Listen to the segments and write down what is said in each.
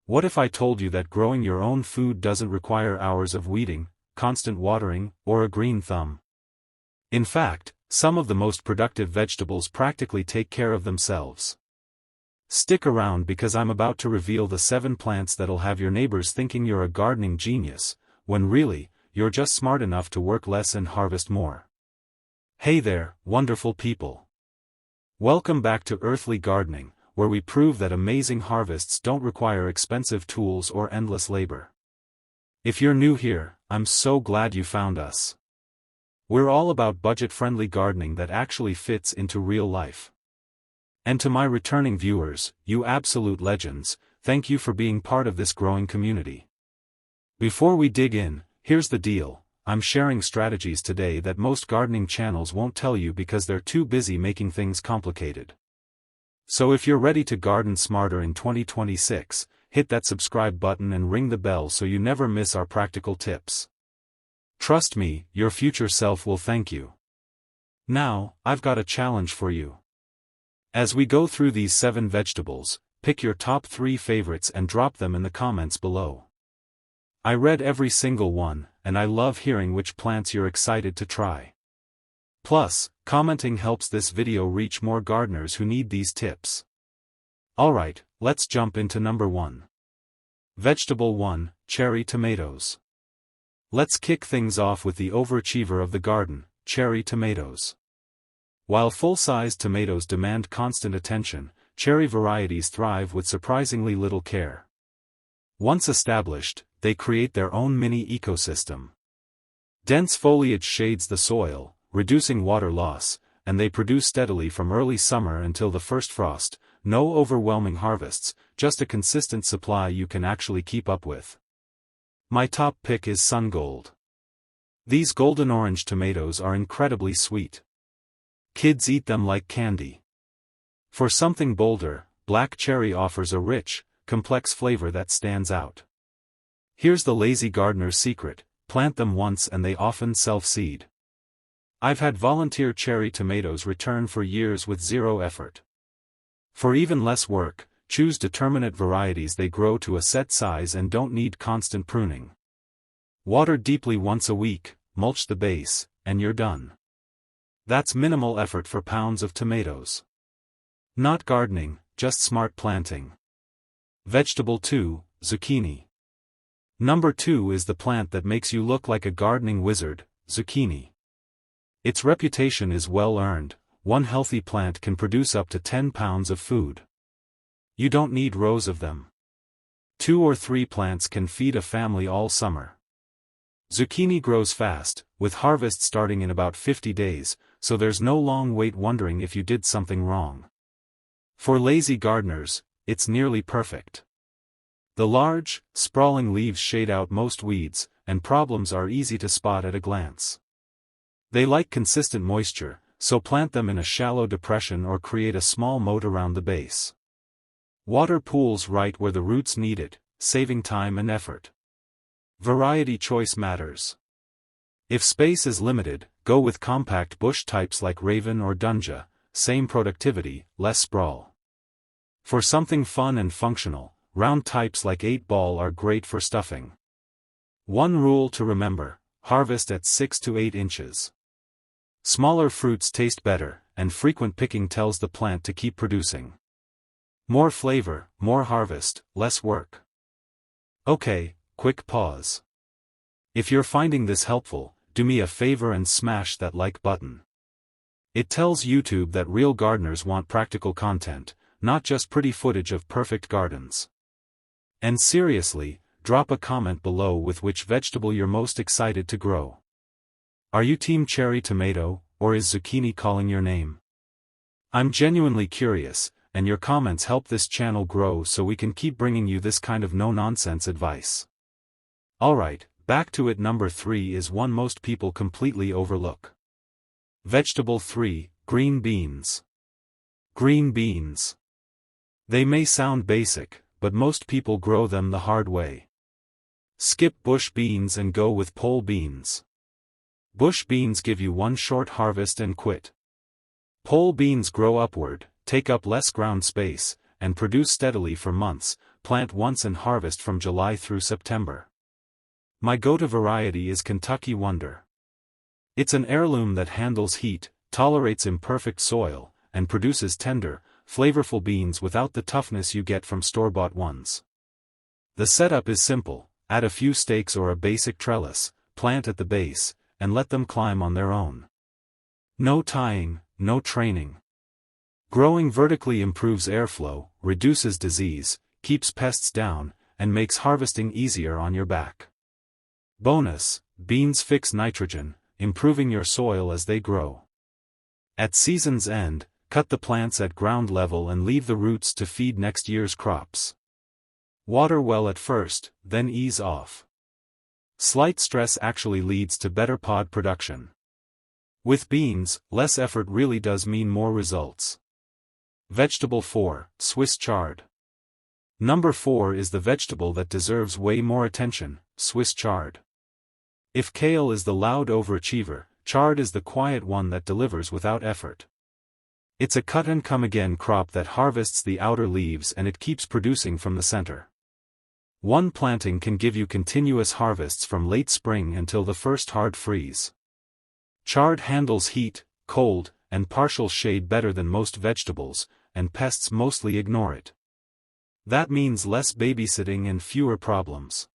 What if I told you that growing your own food doesn't require hours of weeding, constant watering, or a green thumb? In fact, some of the most productive vegetables practically take care of themselves. Stick around because I'm about to reveal the 7 plants that'll have your neighbors thinking you're a gardening genius, when really, you're just smart enough to work less and harvest more. Hey there, wonderful people. Welcome back to Earthly Gardening, where we prove that amazing harvests don't require expensive tools or endless labor. If you're new here, I'm so glad you found us. We're all about budget-friendly gardening that actually fits into real life. And to my returning viewers, you absolute legends, thank you for being part of this growing community. Before we dig in, here's the deal. I'm sharing strategies today that most gardening channels won't tell you because they're too busy making things complicated. So if you're ready to garden smarter in 2026, hit that subscribe button and ring the bell so you never miss our practical tips. Trust me, your future self will thank you. Now, I've got a challenge for you. As we go through these 7 vegetables, pick your top 3 favorites and drop them in the comments below. I read every single one, and I love hearing which plants you're excited to try. Plus, commenting helps this video reach more gardeners who need these tips. Alright, let's jump into number 1. Vegetable 1, cherry tomatoes. Let's kick things off with the overachiever of the garden, cherry tomatoes. While full-sized tomatoes demand constant attention, cherry varieties thrive with surprisingly little care. Once established, they create their own mini ecosystem. Dense foliage shades the soil, reducing water loss, and they produce steadily from early summer until the first frost. No overwhelming harvests, just a consistent supply you can actually keep up with. My top pick is Sun Gold. These golden orange tomatoes are incredibly sweet. Kids eat them like candy. For something bolder, black cherry offers a rich, complex flavor that stands out. Here's the lazy gardener's secret: plant them once and they often self-seed. I've had volunteer cherry tomatoes return for years with zero effort. For even less work, choose determinate varieties. They grow to a set size and don't need constant pruning. Water deeply once a week, mulch the base, and you're done. That's minimal effort for pounds of tomatoes. Not gardening, just smart planting. Vegetable 2, zucchini. Number 2 is the plant that makes you look like a gardening wizard, zucchini. Its reputation is well earned. One healthy plant can produce up to 10 pounds of food. You don't need rows of them. 2 or 3 plants can feed a family all summer. Zucchini grows fast, with harvest starting in about 50 days, so there's no long wait wondering if you did something wrong. For lazy gardeners, it's nearly perfect. The large, sprawling leaves shade out most weeds, and problems are easy to spot at a glance. They like consistent moisture, so plant them in a shallow depression or create a small moat around the base. Water pools right where the roots need it, saving time and effort. Variety choice matters. If space is limited, go with compact bush types like Raven or Dunja, same productivity, less sprawl. For something fun and functional, round types like 8-ball are great for stuffing. One rule to remember: harvest at 6 to 8 inches. Smaller fruits taste better, and frequent picking tells the plant to keep producing. More flavor, more harvest, less work. Okay, quick pause. If you're finding this helpful, do me a favor and smash that like button. It tells YouTube that real gardeners want practical content, not just pretty footage of perfect gardens. And seriously, drop a comment below with which vegetable you're most excited to grow. Are you team cherry tomato, or is zucchini calling your name? I'm genuinely curious, and your comments help this channel grow so we can keep bringing you this kind of no-nonsense advice. Alright, back to it. Number 3 is one most people completely overlook. Vegetable 3, green beans. Green beans. They may sound basic, but most people grow them the hard way. Skip bush beans and go with pole beans. Bush beans give you one short harvest and quit. Pole beans grow upward, take up less ground space, and produce steadily for months, plant once and harvest from July through September. My go-to variety is Kentucky Wonder. It's an heirloom that handles heat, tolerates imperfect soil, and produces tender, flavorful beans without the toughness you get from store-bought ones. The setup is simple: add a few stakes or a basic trellis, plant at the base, and let them climb on their own. No tying, no training. Growing vertically improves airflow, reduces disease, keeps pests down, and makes harvesting easier on your back. Bonus: beans fix nitrogen, improving your soil as they grow. At season's end, cut the plants at ground level and leave the roots to feed next year's crops. Water well at first, then ease off. Slight stress actually leads to better pod production. With beans, less effort really does mean more results. Vegetable 4, Swiss chard. Number 4 is the vegetable that deserves way more attention: Swiss chard. If kale is the loud overachiever, chard is the quiet one that delivers without effort. It's a cut-and-come-again crop that harvests the outer leaves and it keeps producing from the center. One planting can give you continuous harvests from late spring until the first hard freeze. Chard handles heat, cold, and partial shade better than most vegetables, and pests mostly ignore it. That means less babysitting and fewer problems.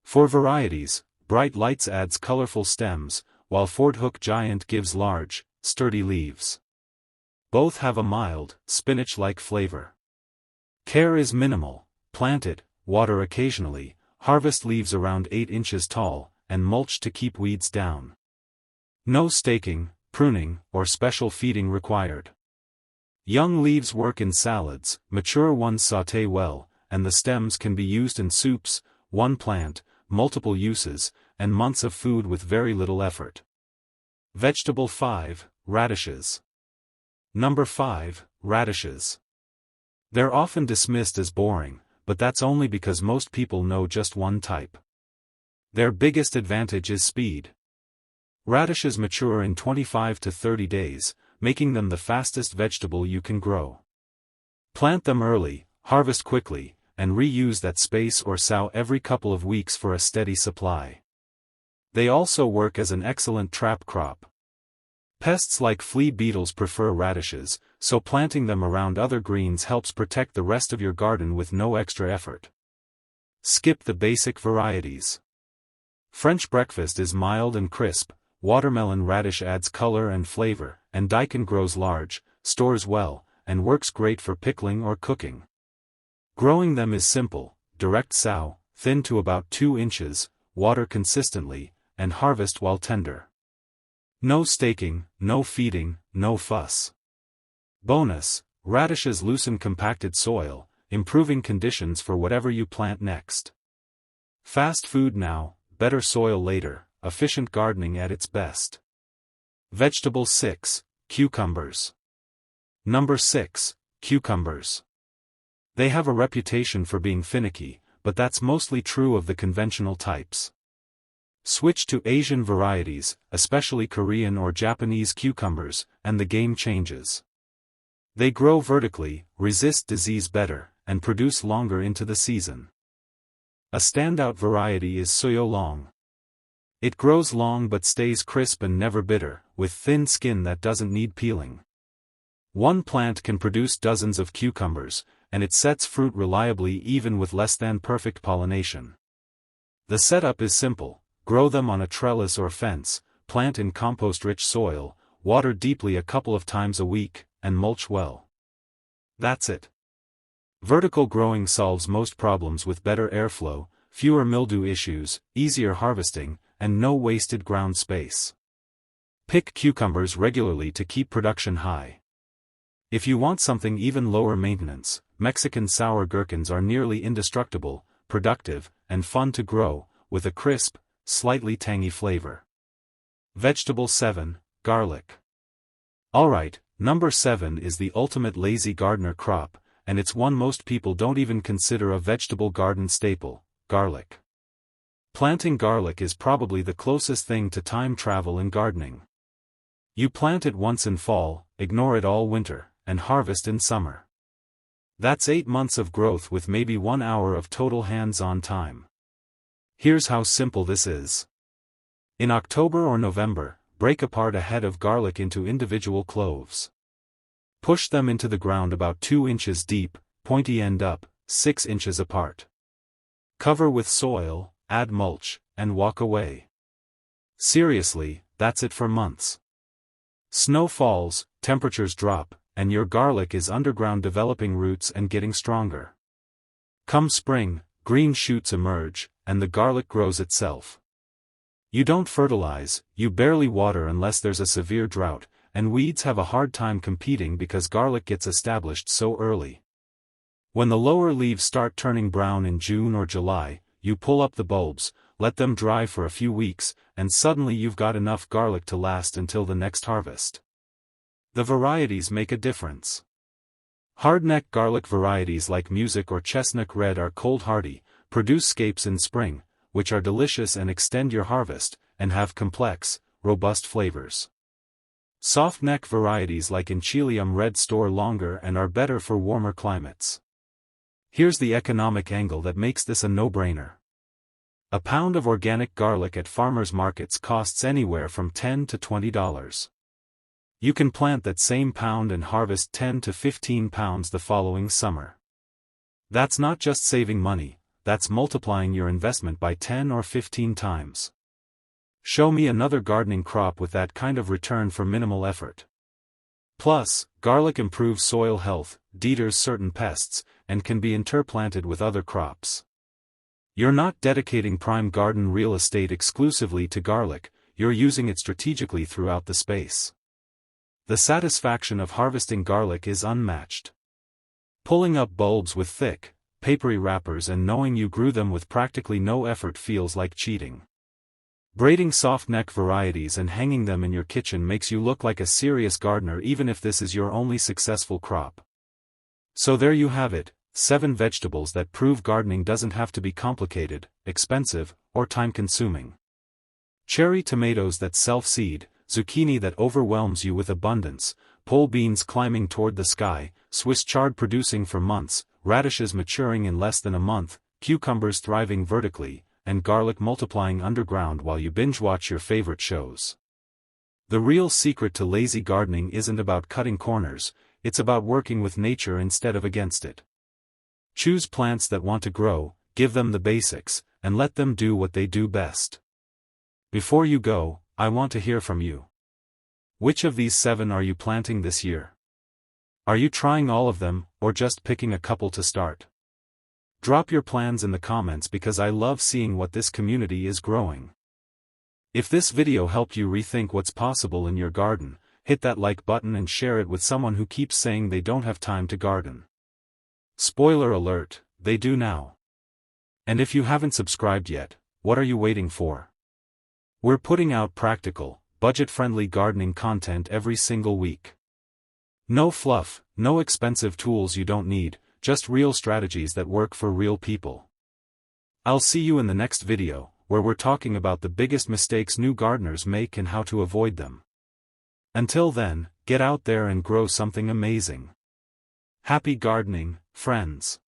For varieties, Bright Lights adds colorful stems, while Ford Hook Giant gives large, sturdy leaves. Both have a mild, spinach-like flavor. Care is minimal: plant it, water occasionally, harvest leaves around 8 inches tall, and mulch to keep weeds down. No staking, pruning, or special feeding required. Young leaves work in salads, mature ones sauté well, and the stems can be used in soups. One plant, multiple uses, and months of food with very little effort. Vegetable 5, Radishes. Number 5, Radishes. They're often dismissed as boring, but that's only because most people know just one type. Their biggest advantage is speed. Radishes mature in 25 to 30 days, making them the fastest vegetable you can grow. Plant them early, harvest quickly, and reuse that space or sow every couple of weeks for a steady supply. They also work as an excellent trap crop. Pests like flea beetles prefer radishes, so planting them around other greens helps protect the rest of your garden with no extra effort. Skip the basic varieties. French breakfast is mild and crisp, watermelon radish adds color and flavor, and daikon grows large, stores well, and works great for pickling or cooking. Growing them is simple: direct sow, thin to about 2 inches, water consistently, and harvest while tender. No staking, no feeding, no fuss. Bonus: radishes loosen compacted soil, improving conditions for whatever you plant next. Fast food now, better soil later, efficient gardening at its best. Vegetable 6, Cucumbers. Number 6, Cucumbers. They have a reputation for being finicky, but that's mostly true of the conventional types. Switch to Asian varieties, especially Korean or Japanese cucumbers, and the game changes. They grow vertically, resist disease better, and produce longer into the season. A standout variety is Soyolong. It grows long but stays crisp and never bitter, with thin skin that doesn't need peeling. One plant can produce dozens of cucumbers, and it sets fruit reliably even with less than perfect pollination. The setup is simple: grow them on a trellis or fence, plant in compost-rich soil, water deeply a couple of times a week, and mulch well. That's it. Vertical growing solves most problems with better airflow, fewer mildew issues, easier harvesting, and no wasted ground space. Pick cucumbers regularly to keep production high. If you want something even lower maintenance, Mexican sour gherkins are nearly indestructible, productive, and fun to grow, with a crisp, slightly tangy flavor. Vegetable 7, Garlic. Alright, number 7 is the ultimate lazy gardener crop, and it's one most people don't even consider a vegetable garden staple: garlic. Planting garlic is probably the closest thing to time travel in gardening. You plant it once in fall, ignore it all winter, and harvest in summer. That's 8 months of growth with maybe 1 hour of total hands-on time. Here's how simple this is. In October or November, break apart a head of garlic into individual cloves. Push them into the ground about 2 inches deep, pointy end up, 6 inches apart. Cover with soil, add mulch, and walk away. Seriously, that's it for months. Snow falls, temperatures drop, and your garlic is underground developing roots and getting stronger. Come spring, green shoots emerge, and the garlic grows itself. You don't fertilize, you barely water unless there's a severe drought, and weeds have a hard time competing because garlic gets established so early. When the lower leaves start turning brown in June or July, you pull up the bulbs, let them dry for a few weeks, and suddenly you've got enough garlic to last until the next harvest. The varieties make a difference. Hardneck garlic varieties like Music or Chestnut Red are cold hardy, produce scapes in spring, which are delicious and extend your harvest, and have complex, robust flavors. Softneck varieties like Enchilium Red store longer and are better for warmer climates. Here's the economic angle that makes this a no-brainer. A pound of organic garlic at farmers markets costs anywhere from $10 to $20. You can plant that same pound and harvest 10 to 15 pounds the following summer. That's not just saving money, that's multiplying your investment by 10 or 15 times. Show me another gardening crop with that kind of return for minimal effort. Plus, garlic improves soil health, deters certain pests, and can be interplanted with other crops. You're not dedicating prime garden real estate exclusively to garlic, you're using it strategically throughout the space. The satisfaction of harvesting garlic is unmatched. Pulling up bulbs with thick, papery wrappers and knowing you grew them with practically no effort feels like cheating. Braiding softneck varieties and hanging them in your kitchen makes you look like a serious gardener even if this is your only successful crop. So there you have it, 7 vegetables that prove gardening doesn't have to be complicated, expensive, or time-consuming. Cherry tomatoes that self-seed, zucchini that overwhelms you with abundance, pole beans climbing toward the sky, Swiss chard producing for months, radishes maturing in less than a month, cucumbers thriving vertically, and garlic multiplying underground while you binge-watch your favorite shows. The real secret to lazy gardening isn't about cutting corners, it's about working with nature instead of against it. Choose plants that want to grow, give them the basics, and let them do what they do best. Before you go, I want to hear from you. Which of these 7 are you planting this year? Are you trying all of them, or just picking a couple to start? Drop your plans in the comments because I love seeing what this community is growing. If this video helped you rethink what's possible in your garden, hit that like button and share it with someone who keeps saying they don't have time to garden. Spoiler alert, they do now. And if you haven't subscribed yet, what are you waiting for? We're putting out practical, budget-friendly gardening content every single week. No fluff, no expensive tools you don't need, just real strategies that work for real people. I'll see you in the next video, where we're talking about the biggest mistakes new gardeners make and how to avoid them. Until then, get out there and grow something amazing. Happy gardening, friends.